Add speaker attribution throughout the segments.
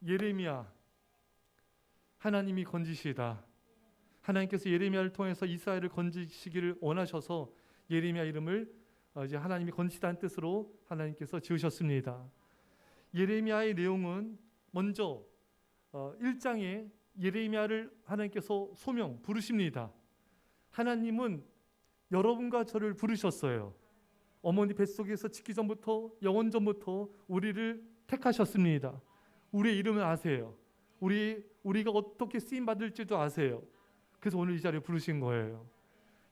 Speaker 1: 예레미야, 하나님이 건지시다. 하나님께서 예레미야를 통해서 이스라엘을 건지시기를 원하셔서 예레미야 이름을 이제 하나님이 건지시다는 뜻으로 하나님께서 지으셨습니다. 예레미야의 내용은 먼저 1장에 예레미야를 하나님께서 소명 부르십니다. 하나님은 여러분과 저를 부르셨어요. 어머니 뱃속에서 짓기 전부터 영원 전부터 우리를 택하셨습니다. 우리의 이름을 아세요. 우리가 어떻게 쓰임 받을지도 아세요. 그래서 오늘 이 자리에 부르신 거예요.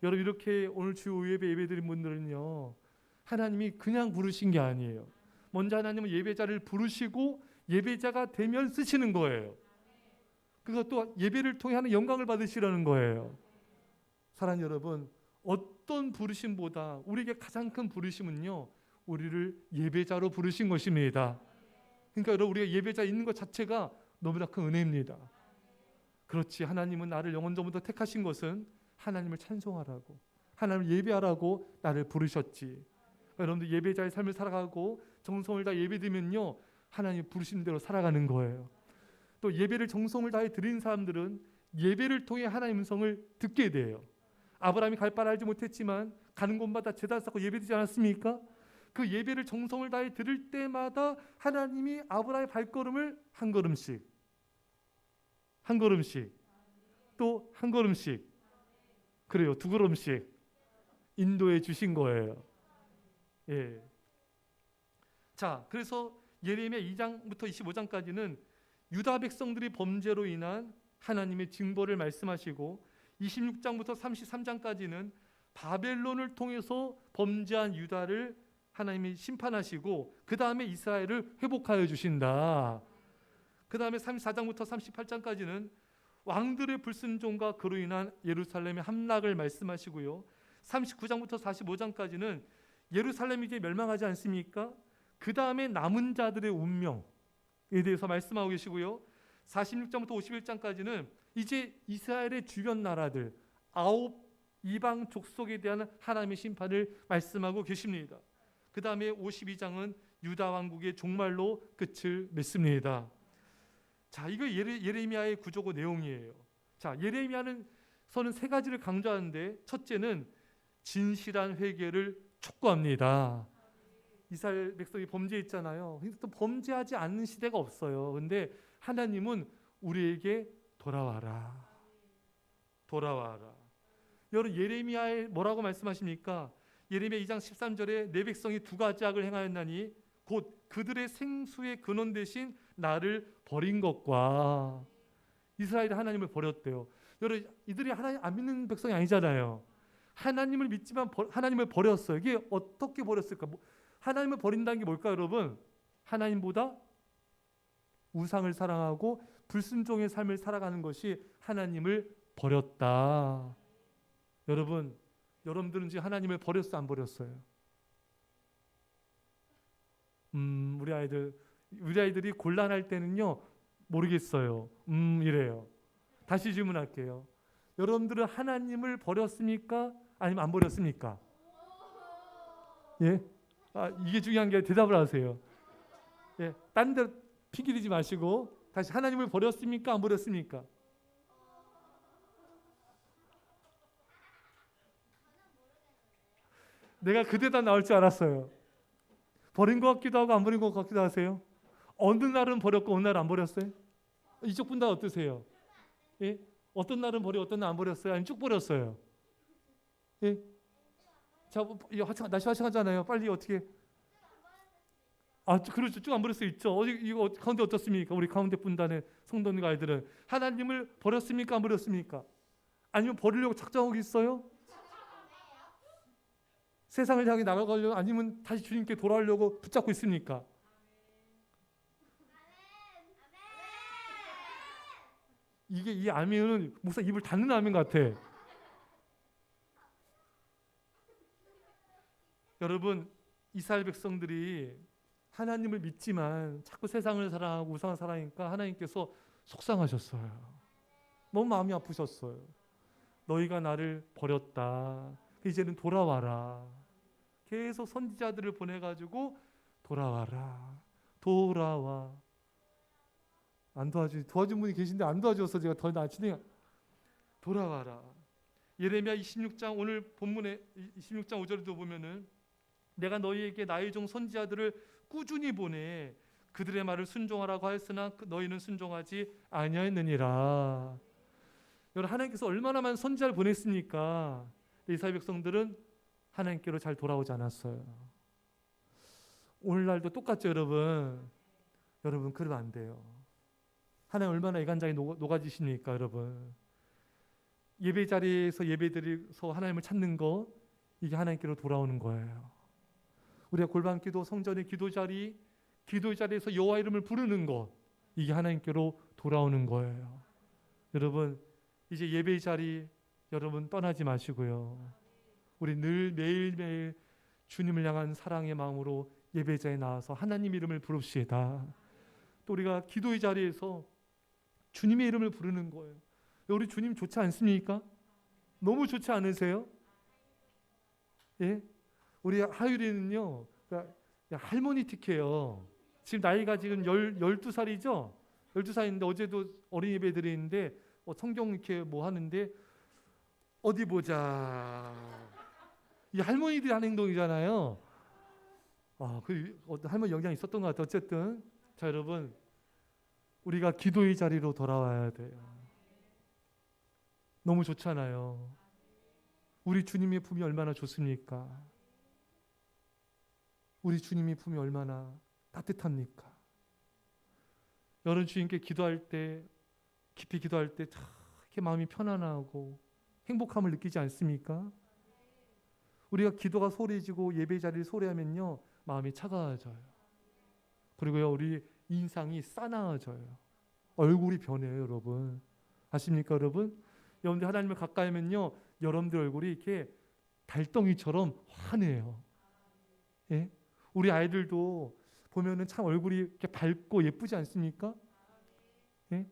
Speaker 1: 여러분, 이렇게 오늘 주 예배드린 분들은요, 하나님이 그냥 부르신 게 아니에요. 먼저 하나님은 예배자를 부르시고 예배자가 되면 쓰시는 거예요. 그것도 예배를 통해 하는 영광을 받으시라는 거예요. 사랑하는 여러분, 어떤 부르심보다 우리에게 가장 큰 부르심은요, 우리를 예배자로 부르신 것입니다. 그러니까 여러분, 우리가 예배자 있는 것 자체가 너무나 큰 은혜입니다. 그렇지, 하나님은 나를 영원전부터 택하신 것은 하나님을 찬송하라고, 하나님을 예배하라고 나를 부르셨지. 여러분들 예배자의 삶을 살아가고 정성을 다 예배드리면요, 하나님 부르신 대로 살아가는 거예요. 또 예배를 정성을 다해 드린 사람들은 예배를 통해 하나님의 음성을 듣게 돼요. 아브라함이 갈 바를 알지 못했지만 가는 곳마다 제단 쌓고 예배드리지 않았습니까? 그 예배를 정성을 다해 드릴 때마다 하나님이 아브라함의 발걸음을 한 걸음씩, 한 걸음씩, 또 한 걸음씩, 그래요, 두 걸음씩 인도해 주신 거예요. 예. 자, 그래서 예레미야 2장부터 25장까지는 유다 백성들이 범죄로 인한 하나님의 징벌을 말씀하시고, 26장부터 33장까지는 바벨론을 통해서 범죄한 유다를 하나님이 심판하시고 그 다음에 이스라엘을 회복하여 주신다. 그 다음에 34장부터 38장까지는 왕들의 불순종과 그로 인한 예루살렘의 함락을 말씀하시고요, 39장부터 45장까지는 예루살렘이 이제 멸망하지 않습니까? 그 다음에 남은 자들의 운명에 대해서 말씀하고 계시고요, 46장부터 51장까지는 이제 이스라엘의 주변 나라들 9 이방 족속에 대한 하나님의 심판을 말씀하고 계십니다. 그 다음에 52장은 유다 왕국의 종말로 끝을 맺습니다. 자, 이거 예레미야의 구조고 내용이에요. 자, 예레미야는 서는 세 가지를 강조하는데, 첫째는 진실한 회개를 촉구합니다. 이스라엘 백성이 범죄했잖아요. 또 범죄하지 않는 시대가 없어요. 근데 하나님은 우리에게 돌아와라, 돌아와라. 여러분, 예레미야에 뭐라고 말씀하십니까? 예레미야 2장 13절에 내 백성이 두 가지 악을 행하였나니 곧 그들의 생수의 근원 대신 나를 버린 것과. 이스라엘이 하나님을 버렸대요. 여러분, 이들이 하나님 안 믿는 백성이 아니잖아요. 하나님을 믿지만 하나님을 버렸어요. 이게 어떻게 버렸을까? 하나님을 버린다는 게 뭘까요, 여러분? 하나님보다 우상을 사랑하고 불순종의 삶을 살아가는 것이 하나님을 버렸다. 여러분들은 지금 하나님을 버렸어, 안 버렸어요? 우리 아이들이 곤란할 때는요, 모르겠어요. 이래요. 다시 질문할게요. 여러분들은 하나님을 버렸습니까? 아니면 안 버렸습니까? 예? 이게 중요한 게 대답을 하세요. 예, 딴 데 피기대지 마시고 다시, 하나님을 버렸습니까? 안 버렸습니까? 내가 그 대답 나올 줄 알았어요. 버린 것 같기도 하고 안 버린 것 같기도 하세요. 어느 날은 버렸고 어느 날은 안 버렸어요? 이쪽 분 다 어떠세요? 예? 어떤 날은 버리고 어떤 날은 안 버렸어요? 아니면 쭉 버렸어요? 예? 자, 날씨 화창하잖아요. 빨리 어떻게? 그렇죠. 쭉 안 버릴 수 있죠. 이거 가운데 어떻습니까? 우리 가운데 분단의 성도님 아이들은 하나님을 버렸습니까? 안 버렸습니까? 아니면 버리려고 작정하고 있어요? 세상을 향해 나가려고, 아니면 다시 주님께 돌아오려고 붙잡고 있습니까? 이게 이 아멘은 목사 입을 닫는 아멘 같아. 여러분, 이스라엘 백성들이 하나님을 믿지만 자꾸 세상을 사랑하고 우상을 사랑하니까 하나님께서 속상하셨어요. 너무 마음이 아프셨어요. 너희가 나를 버렸다. 이제는 돌아와라. 계속 선지자들을 보내가지고 돌아와라, 돌아와. 안 도와준 분이 계신데 안 도와줘서 제가 더 나치네. 돌아와라. 예레미야 26장 오늘 본문에 26장 5절에도 보면은 내가 너희에게 나의 종 선지자들을 꾸준히 보내 그들의 말을 순종하라고 하였으나 너희는 순종하지 아니하였느니라. 여러분 하나님께서 얼마나 많은 선지자를 보냈습니까? 이스라엘 백성들은 하나님께로 잘 돌아오지 않았어요. 오늘날도 똑같죠, 여러분. 여러분 그러면 안 돼요. 하나님 얼마나 애간장에 녹아지십니까, 여러분. 예배 자리에서 예배드려서 하나님을 찾는 거, 이게 하나님께로 돌아오는 거예요. 우리가 골방기도, 성전의 기도자리에서 여호와 이름을 부르는 것, 이게 하나님께로 돌아오는 거예요. 여러분 이제 예배 자리 여러분 떠나지 마시고요. 우리 늘 매일매일 주님을 향한 사랑의 마음으로 예배자에 나와서 하나님 이름을 부릅시다. 또 우리가 기도의 자리에서 주님의 이름을 부르는 거예요. 우리 주님 좋지 않습니까? 너무 좋지 않으세요? 예? 우리 하율이는요, 할머니 틱해요. 지금 나이가 지금 12살이죠? 12살인데 어제도 어린이 예배 드리는데 성경 이렇게 뭐 하는데 어디 보자. 이 할머니들이 하는 행동이잖아요. 할머니 영향이 있었던 것 같아요. 어쨌든 자 여러분 우리가 기도의 자리로 돌아와야 돼요. 너무 좋잖아요. 우리 주님의 품이 얼마나 좋습니까? 우리 주님의 품이 얼마나 따뜻합니까? 여러분 주님께 기도할 때 깊이 기도할 때 이렇게 마음이 편안하고 행복함을 느끼지 않습니까? 우리가 기도가 소리지고 예배 자리를 소리하면요 마음이 차가워져요. 그리고요 우리 인상이 싸나워져요. 얼굴이 변해요, 여러분. 아십니까, 여러분? 여러분들 하나님을 가까이 하면요 여러분들 얼굴이 이렇게 달덩이처럼 환해요. 예? 우리 아이들도 보면은 참 얼굴이 이렇게 밝고 예쁘지 않습니까? 예?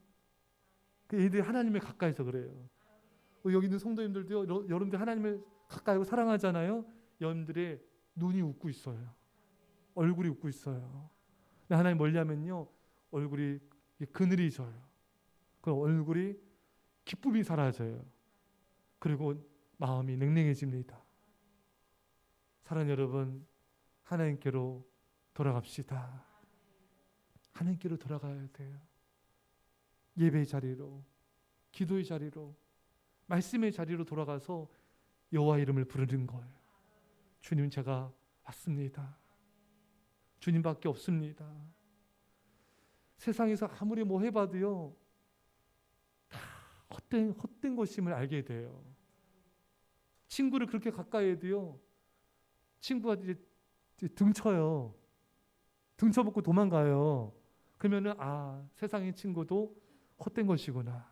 Speaker 1: 그 애들 하나님을 가까이서 그래요. 여기 있는 성도님들도 여러분들 하나님을 가까이 하고 사랑하잖아요. 여러분들의 눈이 웃고 있어요. 얼굴이 웃고 있어요. 근데 하나님 멀리하면요 얼굴이 그늘이 져요. 그럼 얼굴이 기쁨이 사라져요. 그리고 마음이 냉랭해집니다. 사랑하는 여러분, 하나님께로 돌아갑시다. 하나님께로 돌아가야 돼요. 예배의 자리로, 기도의 자리로, 말씀의 자리로 돌아가서 여호와 이름을 부르는 거예요. 주님 제가 왔습니다. 주님밖에 없습니다. 세상에서 아무리 뭐 해봐도요 다 헛된 것임을 알게 돼요. 친구를 그렇게 가까이 해도요 친구가 이제 등쳐요. 등쳐먹고 도망가요. 그러면은 세상의 친구도 헛된 것이구나.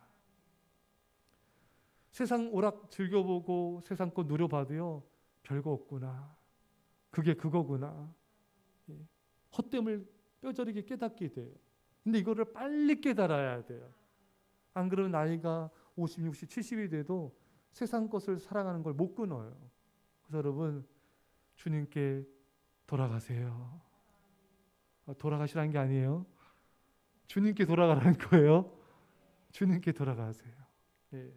Speaker 1: 세상 오락 즐겨보고 세상 것 누려봐도요 별거 없구나. 그게 그거구나. 헛됨을 뼈저리게 깨닫게 돼요. 근데 이거를 빨리 깨달아야 돼요. 안 그러면 나이가 50, 60, 70이 돼도 세상 것을 사랑하는 걸 못 끊어요. 그래서 여러분 주님께 돌아가세요. 돌아가시라는 게 아니에요. 주님께 돌아가라는 거예요. 주님께 돌아가세요. 예.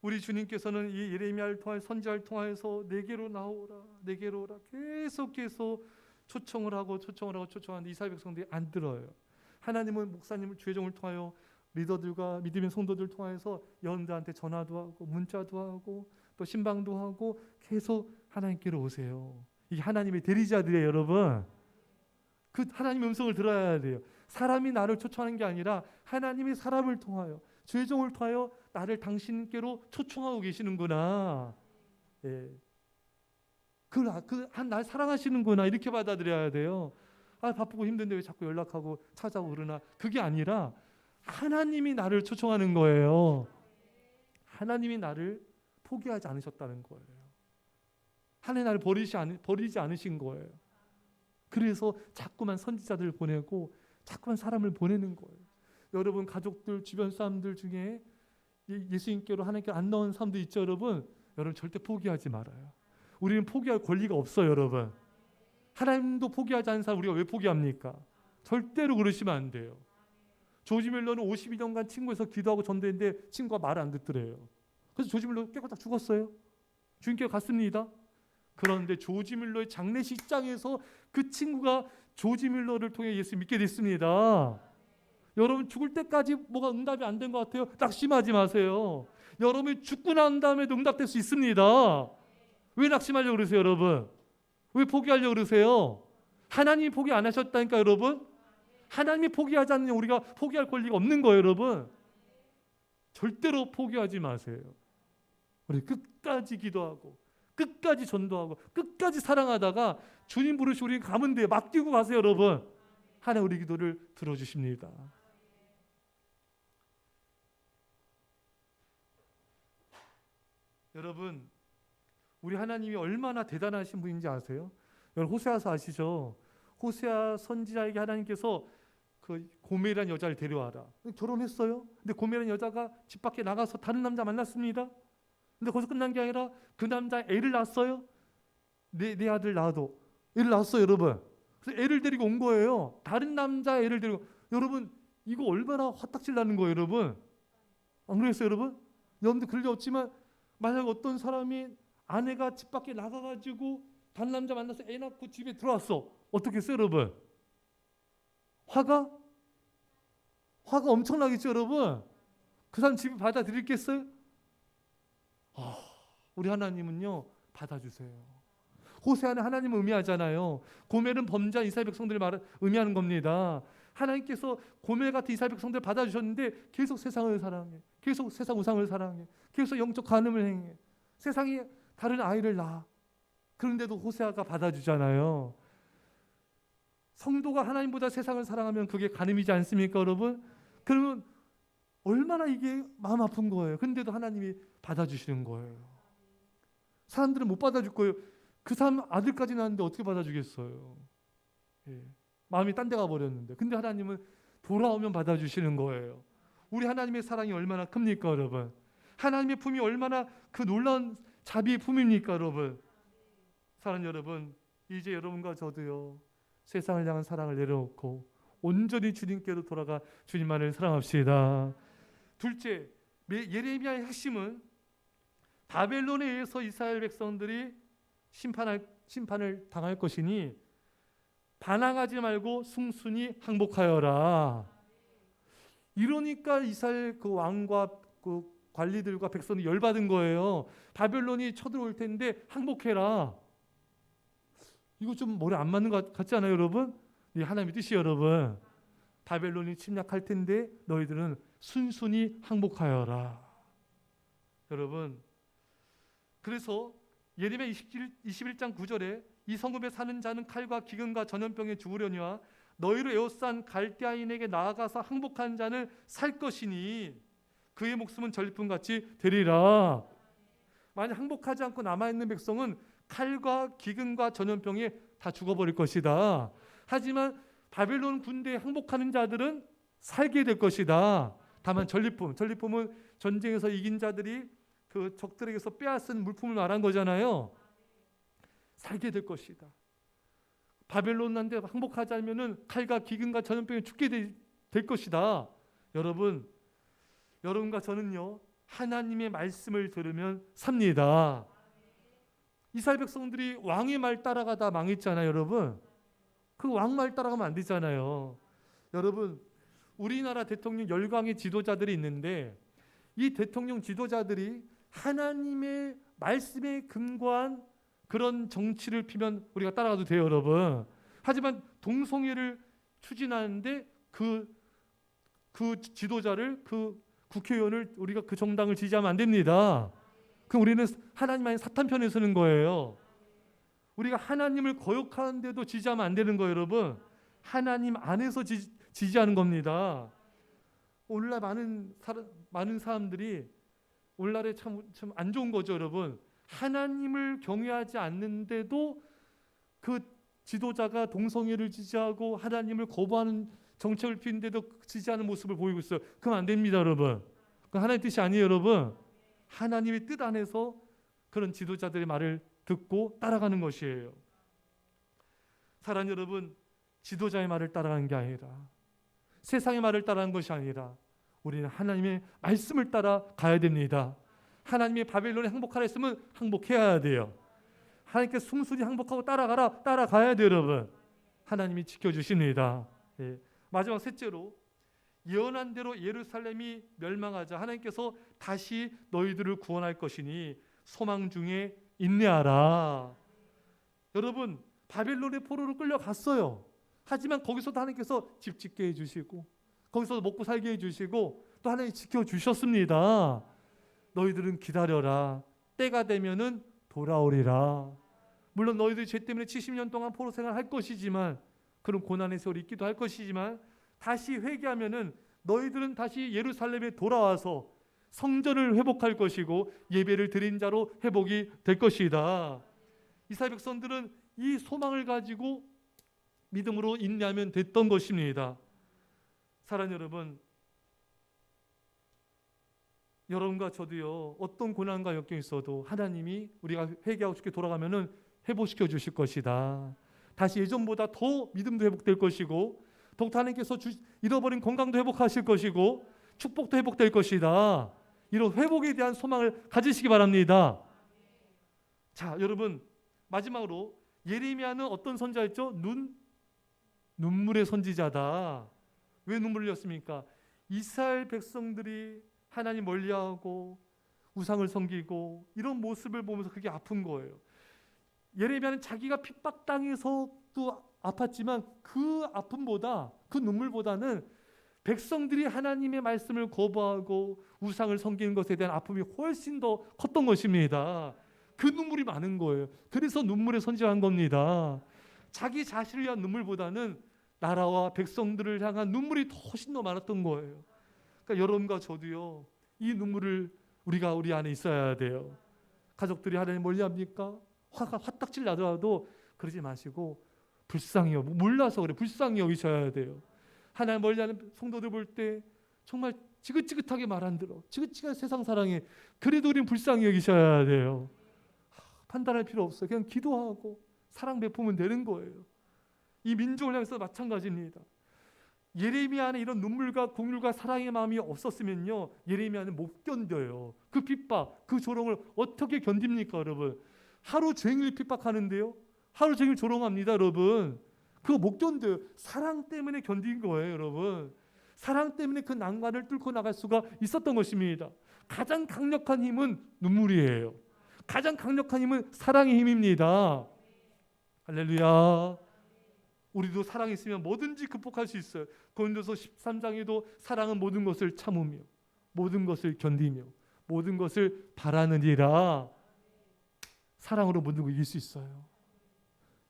Speaker 1: 우리 주님께서는 이 예레미야를 통하여 선지자를 통하여서 내게로 나오라, 내게로 오라 계속 초청을 하고 초청하는데 이스라엘 백성들이 안 들어요. 하나님은 목사님을 주의종을 통하여 리더들과 믿음의 성도들 통하여서 여러분들한테 전화도 하고 문자도 하고 또 신방도 하고 계속 하나님께로 오세요. 이게 하나님의 대리자들이에요, 여러분. 그 하나님의 음성을 들어야 돼요. 사람이 나를 초청하는 게 아니라 하나님이 사람을 통하여 주의종을 통하여 나를 당신께로 초청하고 계시는구나. 예. 날 사랑하시는구나 이렇게 받아들여야 돼요. 바쁘고 힘든데 왜 자꾸 연락하고 찾아오고 그러나 그게 아니라 하나님이 나를 초청하는 거예요. 하나님이 나를 포기하지 않으셨다는 거예요. 하나님 나를 버리지 않으신 거예요. 그래서 자꾸만 선지자들을 보내고 자꾸만 사람을 보내는 거예요. 여러분 가족들 주변 사람들 중에 예수님께로 하나님께 안 나온 사람도 있죠, 여러분. 여러분 절대 포기하지 말아요. 우리는 포기할 권리가 없어요, 여러분. 하나님도 포기하지 않은 사람 우리가 왜 포기합니까? 절대로 그러시면 안 돼요. 조지 밀러는 52년간 친구에서 기도하고 전도했는데 친구가 말을 안 듣더래요. 그래서 조지 밀러 깨끗이 죽었어요. 주님께 갔습니다. 그런데 조지 밀러의 장례식장에서 그 친구가 조지 밀러를 통해 예수 믿게 됐습니다. 여러분 죽을 때까지 뭐가 응답이 안 된 것 같아요? 낙심하지 마세요. 여러분이 죽고 난 다음에도 응답될 수 있습니다. 왜 낙심하려고 그러세요, 여러분? 왜 포기하려고 그러세요? 하나님이 포기 안 하셨다니까, 여러분. 하나님이 포기하지 않으면 우리가 포기할 권리가 없는 거예요, 여러분. 절대로 포기하지 마세요. 우리 끝까지 기도하고 끝까지 전도하고 끝까지 사랑하다가 주님 부르시고 우리 가면 돼요. 맡기고 가세요, 여러분. 하나님 우리 기도를 들어주십니다. 여러분, 우리 하나님이 얼마나 대단하신 분인지 아세요? 여러분 호세아서 아시죠? 호세아 선지자에게 하나님께서 그 고멜이라는 여자를 데려와라. 결혼했어요. 근데 고멜이라는 여자가 집 밖에 나가서 다른 남자 만났습니다. 근데 거기서 끝난 게 아니라 그 남자 애를 낳았어요. 내 아들 낳아도 애를 낳았어요, 여러분. 그래서 애를 데리고 온 거예요. 다른 남자 애를 데리고. 여러분 이거 얼마나 화딱질 나는 거예요, 여러분. 안 그랬어요, 여러분? 여러분들 그럴 리 없지만 만약 어떤 사람이 아내가 집 밖에 나가가지고 다른 남자 만나서 애 낳고 집에 들어왔어. 어떻게 했어요, 여러분? 화가 엄청나겠죠, 여러분? 그 사람 집에 받아들이겠어요? 우리 하나님은요, 받아주세요. 호세아는 하나님을 의미하잖아요. 고멜은 범죄한 이스라엘 백성들을 의미하는 겁니다. 하나님께서 고멜 같은 이스라엘 백성들을 받아주셨는데 계속 세상을 사랑해. 계속 세상 우상을 사랑해. 계속 영적 간음을 행해. 세상에 다른 아이를 낳아. 그런데도 호세아가 받아주잖아요. 성도가 하나님보다 세상을 사랑하면 그게 간음이지 않습니까, 여러분? 그러면 얼마나 이게 마음 아픈 거예요. 그런데도 하나님이 받아주시는 거예요. 사람들은 못 받아줄 거예요. 그 사람 아들까지 낳았는데 어떻게 받아주겠어요? 예. 마음이 딴 데 가버렸는데. 근데 하나님은 돌아오면 받아주시는 거예요. 우리 하나님의 사랑이 얼마나 큽니까, 여러분? 하나님의 품이 얼마나 그 놀라운 자비의 품입니까, 여러분? 사랑하는 여러분, 이제 여러분과 저도요, 세상을 향한 사랑을 내려놓고 온전히 주님께로 돌아가 주님만을 사랑합시다. 둘째, 예레미야의 핵심은 바벨론에 의해서 이스라엘 백성들이 심판을 당할 것이니 반항하지 말고 순순히 항복하여라. 이러니까 이스라엘 그 왕과 그 관리들과 백성이 열받은 거예요. 바벨론이 쳐들어올 텐데 항복해라. 이거 좀 머리 안 맞는 것 같지 않아요, 여러분? 이 하나님의 뜻이 여러분. 바벨론이 침략할 텐데 너희들은 순순히 항복하여라. 여러분, 그래서 예레미야 21장 9절에 이 성읍에 사는 자는 칼과 기근과 전염병에 죽으려니와 너희를 에워싼 갈대아인에게 나아가서 항복한 자는 살 것이니 그의 목숨은 전리품같이 되리라. 만약 항복하지 않고 남아있는 백성은 칼과 기근과 전염병에 다 죽어버릴 것이다. 하지만 바벨론 군대에 항복하는 자들은 살게 될 것이다. 다만 전리품은 전쟁에서 이긴 자들이 그 적들에게서 빼앗은 물품을 말한 거잖아요. 살게 될 것이다. 바벨론한테 항복하지 않으면은 칼과 기근과 전염병에 죽게 될 것이다. 여러분과 저는요, 하나님의 말씀을 들으면 삽니다. 이스라엘 백성들이 왕의 말 따라가다 망했잖아요, 여러분. 그 왕 말 따라가면 안 되잖아요. 여러분, 우리나라 대통령 열강의 지도자들이 있는데 이 대통령 지도자들이 하나님의 말씀에 근거한 그런 정치를 피면 우리가 따라가도 돼요, 여러분. 하지만 동성애를 추진하는데 그 지도자를, 그 국회의원을, 우리가 그 정당을 지지하면 안 됩니다. 그럼 우리는 하나님 아닌 사탄 편에 서는 거예요. 우리가 하나님을 거역하는데도 지지하면 안 되는 거예요, 여러분. 하나님 안에서 지지하는 겁니다. 오늘날 많은 사람들이 오늘날에 참 안 좋은 거죠, 여러분. 하나님을 경외하지 않는데도 그 지도자가 동성애를 지지하고 하나님을 거부하는 정책을 피우는데도 지지하는 모습을 보이고 있어요. 그럼 안 됩니다, 여러분. 그건 하나님의 뜻이 아니에요, 여러분. 하나님의 뜻 안에서 그런 지도자들의 말을 듣고 따라가는 것이에요. 사랑하는 여러분, 지도자의 말을 따라가는 게 아니라 세상의 말을 따라하는 것이 아니라 우리는 하나님의 말씀을 따라 가야 됩니다. 하나님이 바벨론에 항복하라 했으면 항복해야 돼요. 하나님께 순순히 항복하고 따라가라, 따라가야 돼요, 여러분. 하나님이 지켜주십니다. 예. 마지막 셋째로, 예언한 대로 예루살렘이 멸망하자 하나님께서 다시 너희들을 구원할 것이니 소망 중에 인내하라. 여러분, 바벨론의 포로로 끌려갔어요. 하지만 거기서도 하나님께서 집 짓게 해주시고 거기서 먹고 살게 해주시고 또 하나님 지켜주셨습니다. 너희들은 기다려라. 때가 되면은 돌아오리라. 물론 너희들이 죄 때문에 70년 동안 포로 생활할 것이지만, 그런 고난의 세월이 있기도 할 것이지만, 다시 회개하면은 너희들은 다시 예루살렘에 돌아와서 성전을 회복할 것이고 예배를 드린 자로 회복이 될 것이다. 이스라엘 백성들은 이 소망을 가지고 믿음으로 인내하면 됐던 것입니다. 사랑하는 여러분, 여러분과 저도요, 어떤 고난과 역경이 있어도 하나님이 우리가 회개하고 쉽게 돌아가면은 회복시켜 주실 것이다. 다시 예전보다 더 믿음도 회복될 것이고, 더욱 하나님께서 잃어버린 건강도 회복하실 것이고 축복도 회복될 것이다. 이런 회복에 대한 소망을 가지시기 바랍니다. 자, 여러분, 마지막으로 예레미야는 어떤 선지자였죠? 눈물의 선지자다. 왜 눈물을 흘렸습니까? 이스라엘 백성들이 하나님 멀리하고 우상을 섬기고 이런 모습을 보면서 그게 아픈 거예요. 예레미야는 자기가 핍박당해서도 아팠지만 그 아픔보다, 그 눈물보다는 백성들이 하나님의 말씀을 거부하고 우상을 섬기는 것에 대한 아픔이 훨씬 더 컸던 것입니다. 그 눈물이 많은 거예요. 그래서 눈물의 선지자한 겁니다. 자기 자신을 위한 눈물보다는 나라와 백성들을 향한 눈물이 훨씬 더 많았던 거예요. 그러니까 여러분과 저도요, 이 눈물을 우리가 우리 안에 있어야 돼요. 가족들이 하나님 멀리합니까? 화가 화딱질 나더라도 그러지 마시고 불쌍히 몰라서 그래, 불쌍히 여기셔야 돼요. 하나님 멀리하는 성도들 볼 때 정말 지긋지긋하게 말 안 들어, 지긋지긋한 세상 사랑에, 그래도 우리는 불쌍히 여기셔야 돼요. 판단할 필요 없어요. 그냥 기도하고 사랑 베푸면 되는 거예요. 이 민족을 향해서 마찬가지입니다. 예레미야 안에 이런 눈물과 국률과 사랑의 마음이 없었으면요, 예레미야는 못 견뎌요. 그 핍박, 그 조롱을 어떻게 견딥니까, 여러분? 하루 종일 핍박하는데요, 하루 종일 조롱합니다, 여러분. 그거 못 견뎌요. 사랑 때문에 견딘 거예요, 여러분. 사랑 때문에 그 난관을 뚫고 나갈 수가 있었던 것입니다. 가장 강력한 힘은 눈물이에요. 가장 강력한 힘은 사랑의 힘입니다. 할렐루야. 우리도 사랑이 있으면 뭐든지 극복할 수 있어요. 고린도서 13장에도 사랑은 모든 것을 참으며 모든 것을 견디며 모든 것을 바라느니라. 사랑으로 모든 걸 이길 수 있어요.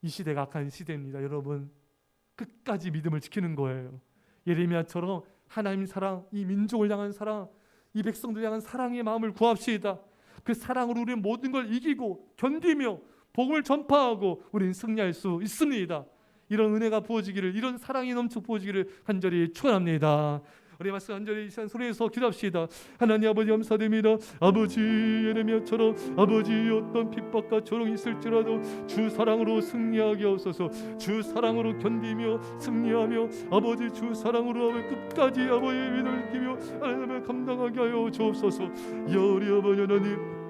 Speaker 1: 이 시대가 악한 시대입니다. 여러분, 끝까지 믿음을 지키는 거예요. 예레미야처럼 하나님 사랑, 이 민족을 향한 사랑, 이 백성들 향한 사랑의 마음을 구합시다. 그 사랑으로 우리는 모든 걸 이기고 견디며 복음을 전파하고 우리는 승리할 수 있습니다. 이런 은혜가 부어지기를, 이런 사랑이 넘쳐 부어지기를 간절히 축원합니다. 우리 말씀 간절히 이 시간 소리에서 기도합시다. 하나님 아버지 감사드립니다. 아버지, 예레미야처럼 아버지 어떤 핍박과 조롱이 있을지라도 주 사랑으로 승리하게 하옵소서. 주 사랑으로 견디며 승리하며 아버지 주 사랑으로 끝까지 아버지 믿음을 지키며 하나님을 감당하게 하여 주옵소서. 우리 아버지 하나님,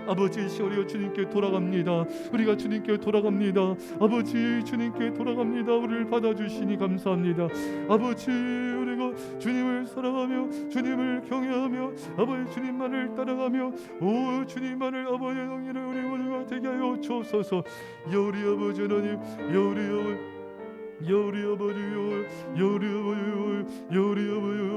Speaker 1: 아버지 시오리여 주님께 돌아갑니다. 우리가 주님께 돌아갑니다. 아버지 주님께 돌아갑니다. 우리를 받아주시니 감사합니다. 아버지, 우리가 주님을 사랑하며 주님을 경외하며 아버지 주님만을 따라가며 오 주님만을 아버지 영예를 우리 모두가 되게 하여 주옵소서. 우리 아버지 하나님, 우리 아버지, 우리 아버지, 우리 아버지, 우리 아버지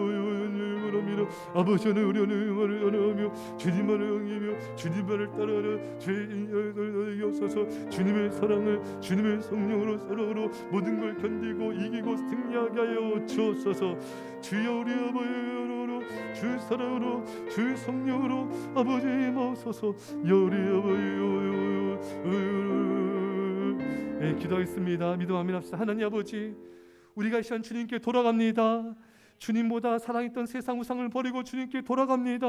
Speaker 1: 아버지 하나님, 우리 하나님을 연하며 주님만을 영이며 주님만을 따라가라. 죄인을 없어서 주님의 사랑을 주님의 성령으로 사랑으로 모든 걸 견디고 이기고 승리하게 하여 주옵소서. 주여 우리 아버지 주 사랑으로 주 성령으로 아버지 임하소서. 우리 아버지 기도하겠습니다. 믿음 아멘 합시다. 하나님 아버지, 우리가 이 시간 주님께 돌아갑니다. 주님보다 사랑했던 세상 우상을 버리고 주님께 돌아갑니다.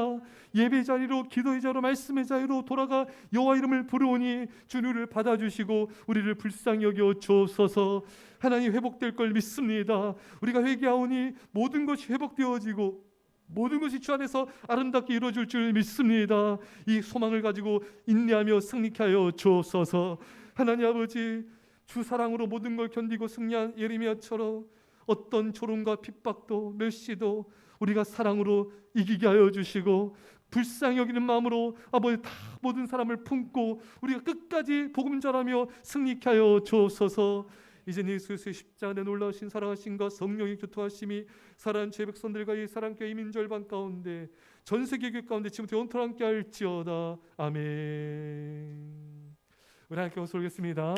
Speaker 1: 예배 자리로, 기도의 자리로, 말씀의 자리로 돌아가 여호와 이름을 부르오니 주님을 받아주시고 우리를 불쌍히 여겨 주옵소서. 하나님, 회복될 걸 믿습니다. 우리가 회개하오니 모든 것이 회복되어지고 모든 것이 주 안에서 아름답게 이루어질 줄 믿습니다. 이 소망을 가지고 인내하며 승리케 하여 주옵소서. 하나님 아버지, 주 사랑으로 모든 걸 견디고 승리한 예레미야처럼 어떤 조롱과 핍박도 멸시도 우리가 사랑으로 이기게 하여 주시고, 불쌍히 여기는 마음으로 아버지 다 모든 사람을 품고 우리가 끝까지 복음 전하며 승리케 하여 주옵소서. 이제 예수 그리스도의 십자가의 놀라우신 사랑하심과 성령의 교통하심이 사랑하는 제 백성들과 이 사랑교회 이민절반 가운데 전 세계 교회 가운데 지금부터 영원토록 함께 할지어다. 아멘. 우리 함께 호소하겠습니다.